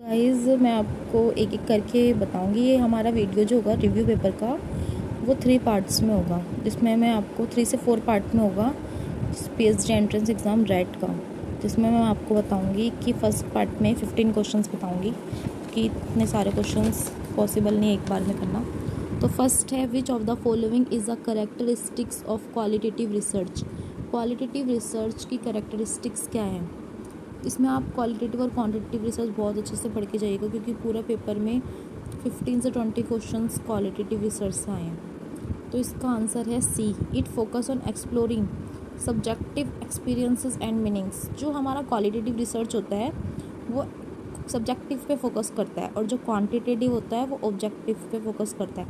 Guys मैं आपको एक एक करके बताऊंगी। ये हमारा वीडियो जो होगा रिव्यू पेपर का वो 3 पार्ट्स में होगा, जिसमें मैं आपको 3 से 4 पार्ट में होगा पीएचडी एंट्रेंस एग्ज़ाम रेट का, जिसमें मैं आपको बताऊंगी कि फ़र्स्ट पार्ट में 15 क्वेश्चंस बताऊंगी कि इतने सारे क्वेश्चंस पॉसिबल नहीं एक बार में करना। तो फर्स्ट है, which of the following is a characteristics of qualitative research. Qualitative research की कैरेक्टरिस्टिक्स क्या है। इसमें आप क्वालिटेटिव और क्वांटिटेटिव रिसर्च बहुत अच्छे से पढ़ के जाइएगा, क्योंकि पूरा पेपर में 15 से 20 क्वेश्चंस क्वालिटेटिव रिसर्च से आए हैं। तो इसका आंसर है C, it focus on exploring subjective experiences and meanings. जो हमारा क्वालिटेटिव रिसर्च होता है वो सब्जेक्टिव पे फोकस करता है, और जो क्वांटिटेटिव होता है वो ऑब्जेक्टिव पे फोकस करता है।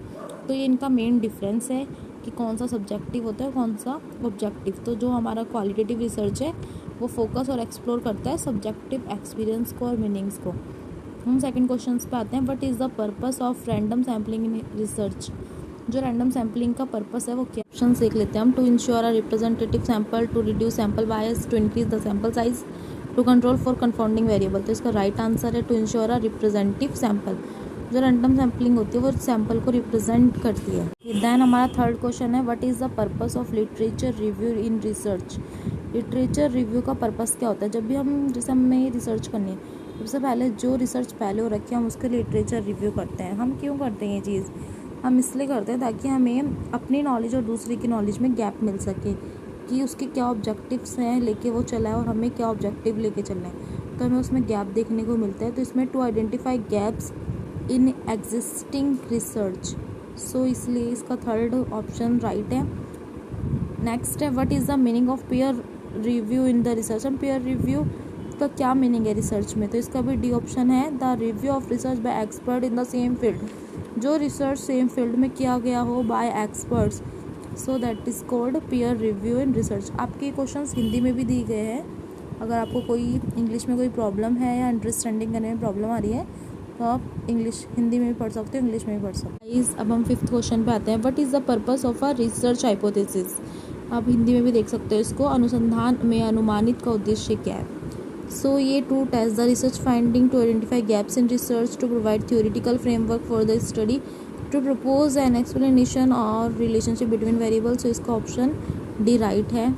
तो ये इनका मेन डिफरेंस है कि कौन सा सब्जेक्टिव होता है कौन सा ऑब्जेक्टिव। तो जो हमारा क्वालिटेटिव रिसर्च है वो फोकस और एक्सप्लोर करता है सब्जेक्टिव एक्सपीरियंस को और मीनिंग्स को। हम सेकंड क्वेश्चन पे आते हैं, what is the purpose of random sampling in research. जो रैंडम सैम्पलिंग का पर्पस है वो क्या। ऑप्शन देख लेते हैं हम। To ensure a representative sample, to reduce sample bias, to increase the sample size, to control for confounding variable. तो इसका राइट आंसर है to ensure a representative sample. जो रैंडम सैम्पलिंग होती है वो सैंपल को रिप्रेजेंट करती है। देन हमारा थर्ड क्वेश्चन है, what is the purpose of literature review in research. Literature review का पर्पस क्या होता है। जब भी हमें रिसर्च करनी है, सबसे पहले जो रिसर्च पहले हो रखी है हम उसके लिटरेचर रिव्यू करते हैं। हम क्यों करते हैं ये चीज़, हम इसलिए करते हैं ताकि हमें अपनी नॉलेज और दूसरे की नॉलेज में गैप मिल सके कि उसके क्या ऑब्जेक्टिव्स हैं लेके वो चला है और हमें क्या ऑब्जेक्टिव लेके चलना है। तो हमें उसमें गैप देखने को मिलता है। तो इसमें to identify gaps in existing research. So इसलिए इसका थर्ड ऑप्शन राइट है। नेक्स्ट है, what is the meaning of peer review in the research. हम पीयर रिव्यू का क्या मीनिंग है रिसर्च में। तो इसका भी डी ऑप्शन है, the review of research by expert in the same field. जो रिसर्च सेम फील्ड में किया गया हो by experts, so that is called peer review in research. आपके क्वेश्चंस हिंदी में भी दिए गए हैं। अगर आपको कोई इंग्लिश में कोई प्रॉब्लम है या अंडरस्टैंडिंग करने में प्रॉब्लम आ रही है तो आप इंग्लिश हिंदी में भी पढ़ सकते हो, इंग्लिश में भी पढ़ सकते हो। अब हम फिफ्थ क्वेश्चन पे आते हैं, what is the purpose of a research hypothesis. आप हिंदी में भी देख सकते हो इसको, अनुसंधान में अनुमानित का उद्देश्य क्या है। सो ये to test the research finding, to identify gaps in research, to provide theoretical framework for the study, to propose an explanation और रिलेशनशिप बिटवीन वेरिएबल्स। सो इसका ऑप्शन डी राइट है।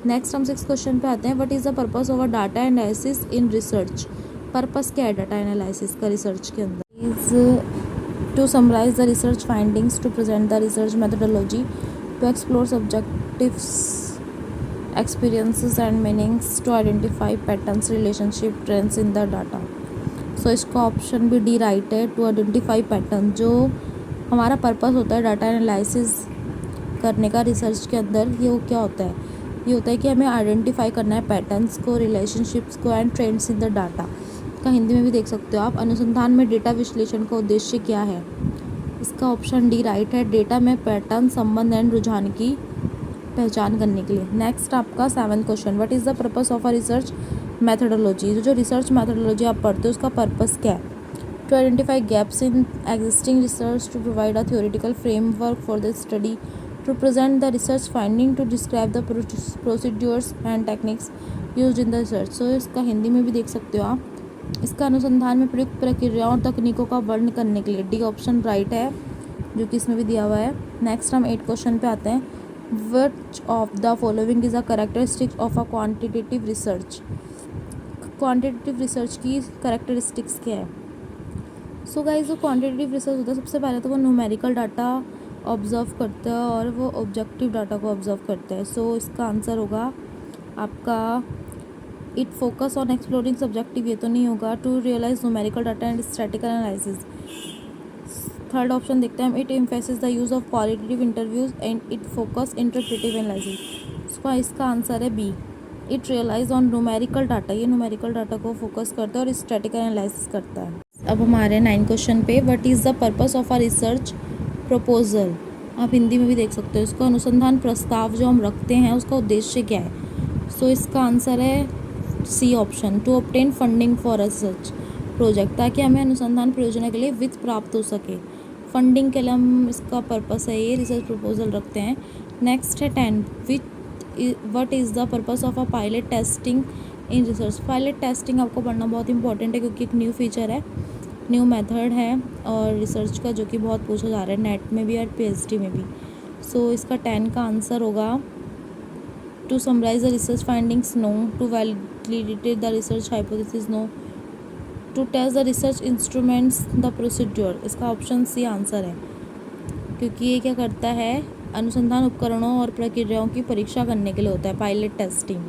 नेक्स्ट हम सिक्स क्वेश्चन पे आते हैं, what is the purpose of a data analysis in research. Purpose क्या है data analysis का रिसर्च के अंदर। Is to summarize the research findings, to present the research methodology, to explore subjectives experiences and meanings, to identify patterns relationship trends in the data. So इसका option भी D right है, to identify pattern. जो हमारा purpose होता है data analysis करने का research के अंदर, ये वो क्या होता है, ये होता है कि हमें आइडेंटिफाई करना है पैटर्न्स को, रिलेशनशिप्स को and trends in the data. का हिंदी में भी देख सकते हो आप, अनुसंधान में डेटा विश्लेषण का उद्देश्य क्या है। इसका ऑप्शन डी राइट है, डेटा में पैटर्न, संबंध एंड रुझान की पहचान करने के लिए। नेक्स्ट आपका seventh question, what is the purpose of a research methodology. जो रिसर्च मैथोडोलॉजी आप पढ़ते हो उसका पर्पस क्या है। To identify gaps in existing research, to provide a theoretical framework for the study, to present the research finding, to describe the procedures and techniques used in the research. सो इसका हिंदी में भी देख सकते हो आप, इसका अनुसंधान में प्रयुक्त प्रक्रियाओं और तकनीकों का वर्णन करने के लिए। डी ऑप्शन राइट है, जो कि इसमें भी दिया हुआ है। नेक्स्ट हम 8 क्वेश्चन पे आते हैं, which of the following is a characteristics of a quantitative research. Quantitative research की कैरेक्टरिस्टिक्स क्या है। सो गाइस, जो क्वांटिटेटिव रिसर्च होता है सबसे पहले तो वो न्यूमेरिकल डाटा ऑब्जर्व करता है और वो ऑब्जेक्टिव डाटा को ऑब्जर्व करता है। सो इसका आंसर होगा आपका it focus on exploring subjective, ये तो नहीं होगा। To realize numerical data and statistical analysis. Third option देखते हैं हम, it emphasis the use of qualitative interviews and it focus interpretive analysis. इसका आंसर है B, it realize on numerical data. ये न्यूमेरिकल डाटा को फोकस करता है और स्टैटिकल एनालिसिस करता है। अब हमारे 9 क्वेश्चन पे, what is the purpose of a research proposal. आप हिंदी में भी देख सकते हो इसको, अनुसंधान प्रस्ताव जो हम रखते हैं उसका उद्देश्य क्या है। सो इसका आंसर है C option, to obtain funding for research project, ताकि हमें अनुसंधान परियोजना के लिए वित्त प्राप्त हो सके। फंडिंग के लिए हम इसका पर्पस है ये रिसर्च प्रपोजल रखते हैं। नेक्स्ट है 10, विच what is the purpose of a pilot testing in research. Pilot testing आपको पढ़ना बहुत इंपॉर्टेंट है क्योंकि एक न्यू फीचर है, न्यू मेथड है और रिसर्च का जो कि बहुत पूछा जा रहा है नेट में भी और पीएचडी में भी। सो इसका 10 का आंसर होगा to summarize the research findings no, to validate the research hypothesis no, to test the research instruments the procedure. इसका ऑप्शन सी आंसर है क्योंकि ये क्या करता है, अनुसंधान उपकरणों और प्रक्रियाओं की परीक्षा करने के लिए होता है पायलट टेस्टिंग।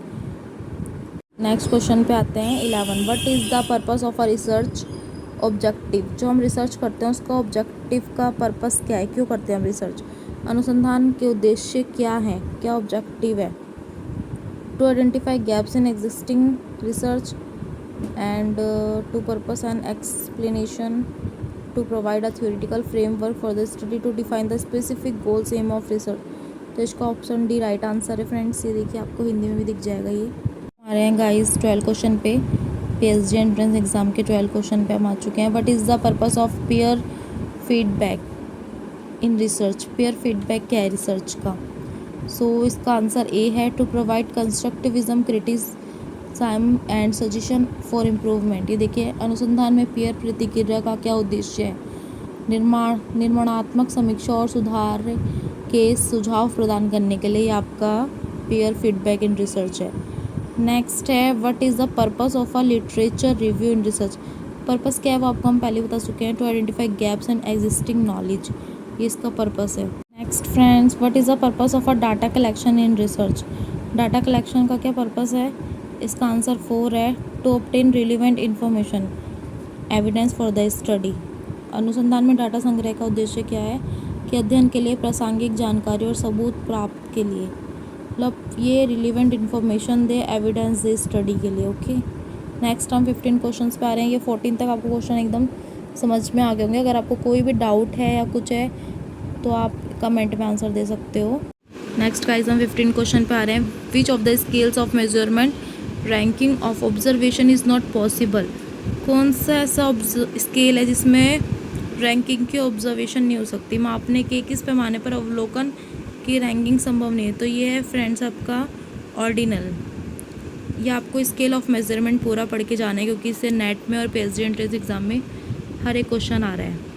नेक्स्ट क्वेश्चन पे आते हैं 11। What is the purpose of a research objective. जो हम रिसर्च करते हैं उसका ऑब्जेक्टिव का पर्पस क्या है, क्यों करते हैं हम रिसर्च, अनुसंधान के उद्देश्य क्या हैं, क्या ऑब्जेक्टिव है। To identify gaps in existing research and to purpose and explanation, to provide a theoretical framework for the study, to define the specific goals aim of research. तो इसका ऑप्शन डी राइट आंसर है friends. ये देखिए आपको हिंदी में भी दिख जाएगा। ये आ रहे हैं गाइस 12 क्वेश्चन पे, पीएचडी एंट्रेंस एग्जाम के 12 क्वेश्चन पे हम आ चुके हैं। What is the purpose of peer feedback in research. Peer feedback क्या है रिसर्च का। सो इसका आंसर ए है, to provide constructivism criticism and suggestion for improvement. ये देखिए अनुसंधान में पीयर प्रतिक्रिया का क्या उद्देश्य है, निर्माणात्मक समीक्षा और सुधार के सुझाव प्रदान करने के लिए आपका पीयर फीडबैक इन रिसर्च है। नेक्स्ट है what is the purpose of a literature review in research. Purpose क्या है वो आपको हम पहले बता चुके हैं, to identify gaps in existing knowledge, ये इसका पर्पस है। Next friends, what is the purpose of a data collection in research. Data collection का क्या पर्पस है, इसका आंसर 4 है, to obtain relevant information evidence for the study. अनुसंधान में डाटा संग्रह का उद्देश्य क्या है कि अध्ययन के लिए प्रासंगिक जानकारी और सबूत प्राप्त के लिए, मतलब ये relevant information they, evidence they study के लिए। ओके नेक्स्ट हम 15 क्वेश्चंस पे आ रहे हैं। ये 14 तक आपको क्वेश्चन एकदम समझ में आ गए होंगे। अगर आपको कोई भी डाउट है या कुछ है तो आप कमेंट में आंसर दे सकते हो। नेक्स्ट गाइस हम 15 क्वेश्चन पे आ रहे हैं। Which of the scales of measurement ranking of observation is not possible. कौन सा ऐसा स्केल है जिसमें रैंकिंग की ऑब्जर्वेशन नहीं हो सकती, मापने के किस पैमाने पर अवलोकन की रैंकिंग संभव नहीं है। तो ये है फ्रेंड्स आपका ऑर्डिनल। ये आपको स्केल ऑफ मेजरमेंट पूरा पढ़ के जाना है क्योंकि इससे नेट में और पीएचडी एंट्रेंस एग्जाम में हर एक क्वेश्चन आ रहा है।